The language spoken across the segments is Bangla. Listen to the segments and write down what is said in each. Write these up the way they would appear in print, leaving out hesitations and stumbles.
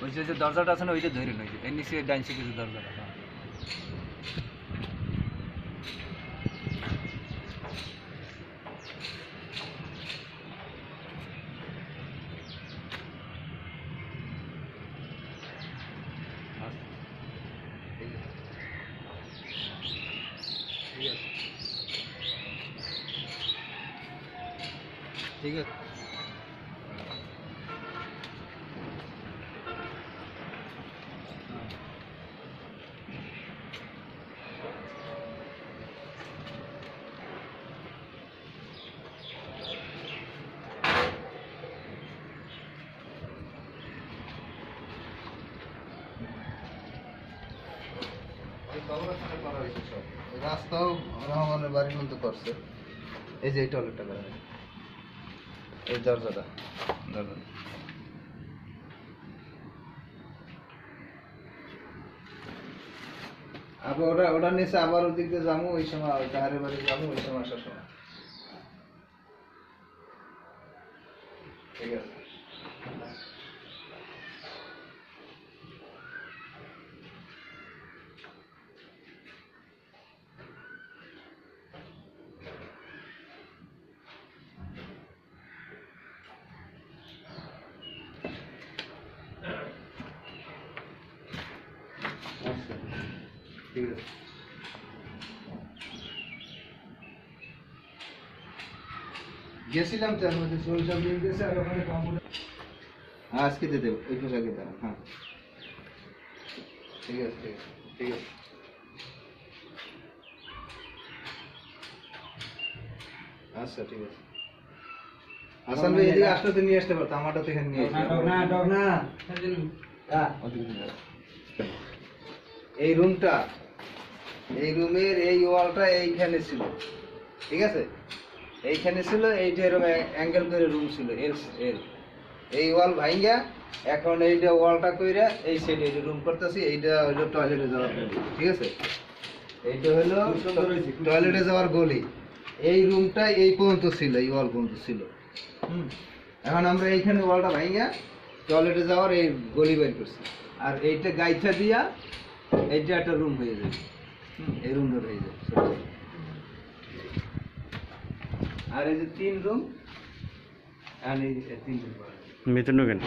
ওই যে দরজাটা আছে না ওইটা ধরে নয় এর নিচে ডাইনসে কিছু দরজাটা ঠিক আছে রাস্তাও রহমানের বাড়ির মধ্যে করছে এই যে এই টয়লেটটা করা এই দরজাটা আবার ওটা নিচে আবার ওদিক দিয়ে যাবো ওই সময় ওই কাহারের বাড়ি যাবো ওই সময় আসার সময় ঠিক আছে ঠিক আছে গেছিলাম তো এর মধ্যে সব নিয়ে গেছে আর ওখানে কম্পিউটার আজকে দিয়ে দেবো এই পোশাকে দাঁড়া হ্যাঁ ঠিক আছে ঠিক আছে ঠিক আছে আচ্ছা ঠিক আছে হাসান ভাই এদিকে আসলে তো নিয়ে আসতে পারতো আমারটা তো এখানে নিয়ে এই রুমটা এই রুমের এই ওয়ালটা এইখানে ছিল ঠিক আছে এইখানে ছিল এইটা এরকম অ্যাঙ্গেল করে রুম ছিল এল এল এই ওয়াল ভাঙ্গা এখন এইটা ওয়ালটা কইরা এই সাইডে এই রুম করতেছি এইটা হলো টয়লেটে যাওয়ার গলি ঠিক আছে এইটা হলো টয়লেটে যাওয়ার গলি এই রুমটা এই পর্যন্ত ছিল এই ওয়াল পর্যন্ত ছিল এখন আমরা এইখানে ওয়ালটা ভাঙ্গা টয়লেটে যাওয়ার এই গলি বের করছি আর এইটা গাইছা দিয়া এইটা একটা রুম হয়ে যাবে এই রুমটা হয়ে যাবে আর এই যে 3 রুম আর এই 3 রুম ভিতরে ঢোকেন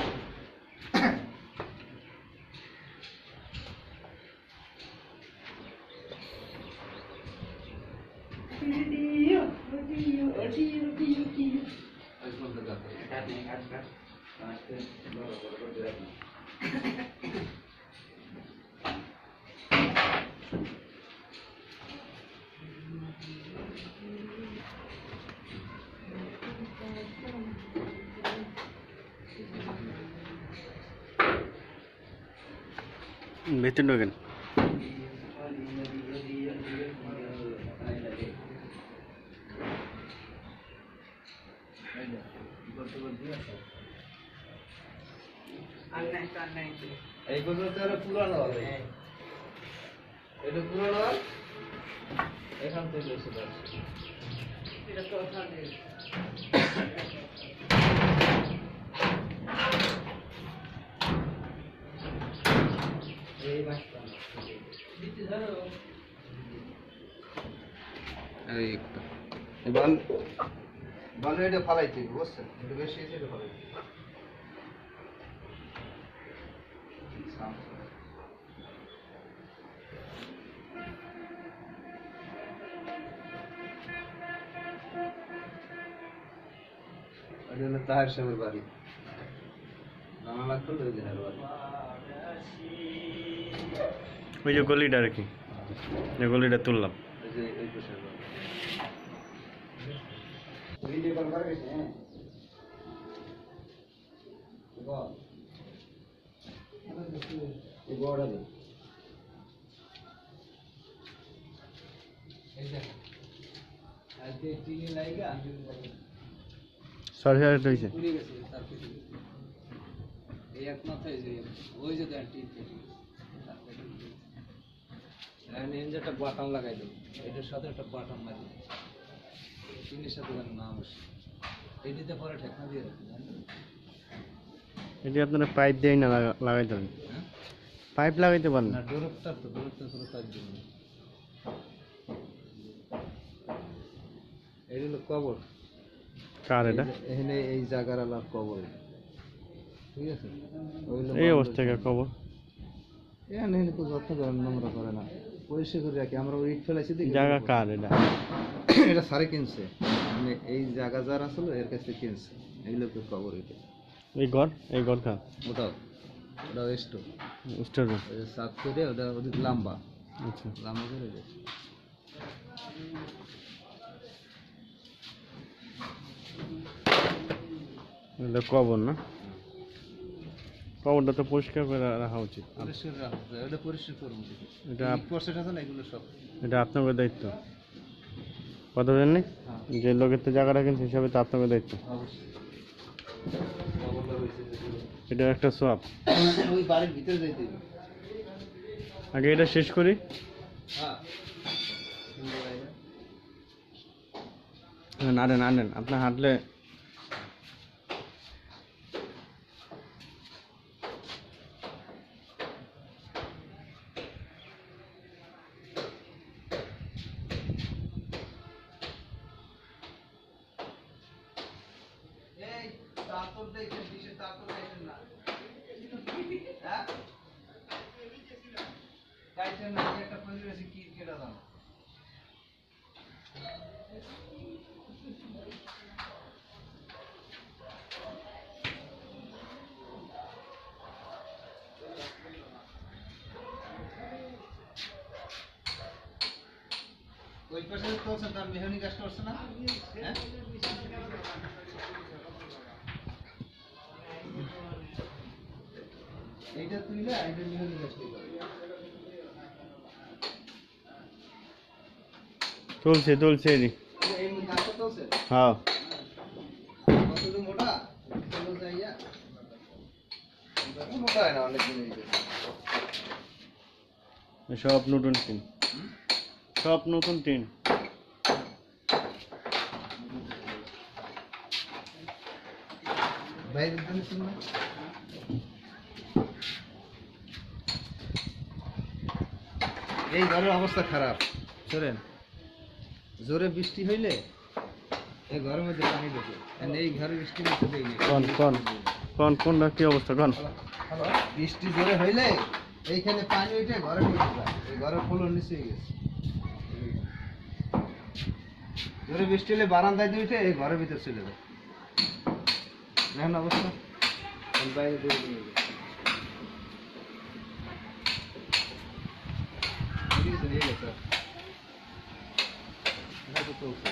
ভিতরে ঢোকেন এই পর্যন্ত এটা পুরানো হল এটা পুরানো হল এখান থেকে এসে যাচ্ছে এটা তো ভালো এটা ফালাইতে বুঝছেন একটু বেশি এটা ফালাইতে এটা হলো তাহের সাহেবের বাড়ি নানা লাখ করলে ওই জনের বাড়ি ওই যে গলিটা আর কি যে গলিটা তুললাম ওই যে এই পেশার বাড়ি সাড়ে সাড়ে হয়েছে এই এক মাথায় যে ওই যে একটা বাটাম লাগাই দেবো এটার সাথে একটা বাটাম মারি টিনের সাথে যেন না বসে এটিতে পরে ঠেকনা দিয়ে রাখি এটি আপনারা পাইপ দিয়ে না লাগাইতে পারেন, হ্যাঁ? পাইপ লাগাইতে পারেন না দূরত্বটা তো দূরত্ব কোনো কাজ দিন না। এই হলো কবর, কার এটা? এখানে এই জায়গার আলার কবর এটা। ঠিক আছে, ওইগুলো এই অবস্থায় খবর এখানে এখানে তো যত্ন করেন, নোংরা করে না, পরিষ্কার করে রাখি। আমরা ওই ইট ফেলাইছি দেখি জায়গা কার এটা? এটা সারে কিনছে, মানে এই জায়গা যার আসলে এর কাছে কিনছে। এগুলো তো কবর এটা। এই ঘর কার? ওটাও ওটাও স্টোর, স্টোর রুম। ওই যে সাত করে ওটা ওদিক লম্বা আচ্ছা, লম্বা করে গেছে। এটা কবর না? কবরটা তো পরিষ্কার করে রাখা উচিত। পরিষ্কার রাখতে হবে, ওটা পরিষ্কার করবো। এটা ইট পরিষ্কার আছে না, এগুলো সব এটা আপনাদের দায়িত্ব, কথা বলেন নি? যে লোকের তো জায়গাটা কিনছে হিসাবে তো আপনাদের দায়িত্ব। অবশ্যই। কবরটা হয়েছে যে এটা একটা সোয়াব। ওই বাড়ির ভিতরে যাইতে হবে। আগে এটা শেষ করি। হ্যাঁ আনেন আপনার হাঁটলে এই তারপর দেখেন বিশেষ তারপর দেখেন না, হ্যাঁ গাইছেন না, একটা পরিবেশে কি কেটা দাম। ওই পাশে চলছে তার মেহনি গাছ করছে না, হ্যাঁ এইটা তুইলে এইটা মেহনি গাছ তুইলে চলছে এদিক। এই গাছটা চলছে হ্যাঁ, কতটুকু মোটা চলো যাইয়া, মোটা হয় না, অনেক দিন হয়ে গেছে। সব নতুন টিন, সব নতুন টিন। বাইরে দিতে শুন না, এই ঘরের অবস্থা খারাপ। শোনেন, জোরে বৃষ্টি হইলে এই ঘরের মধ্যে পানি ঢোকে, এই ঘরে বৃষ্টি হচ্ছে দেখি কোনটা কি অবস্থা কোন? বৃষ্টি জোরে হইলে এইখানে পানি উঠে ঘরে ঢুকে যায়, এই ঘরের ফলন নিচে হয়ে গেছে। জোরে বৃষ্টি হলে বারান্দায় দিয়ে উঠে এই ঘরের ভিতর চলে যায়। দেখেন অবস্থা, বাইরে দূরে নিয়ে গেছে। ঠিক আছে, নিয়ে গেছে। এটা তো চলছে।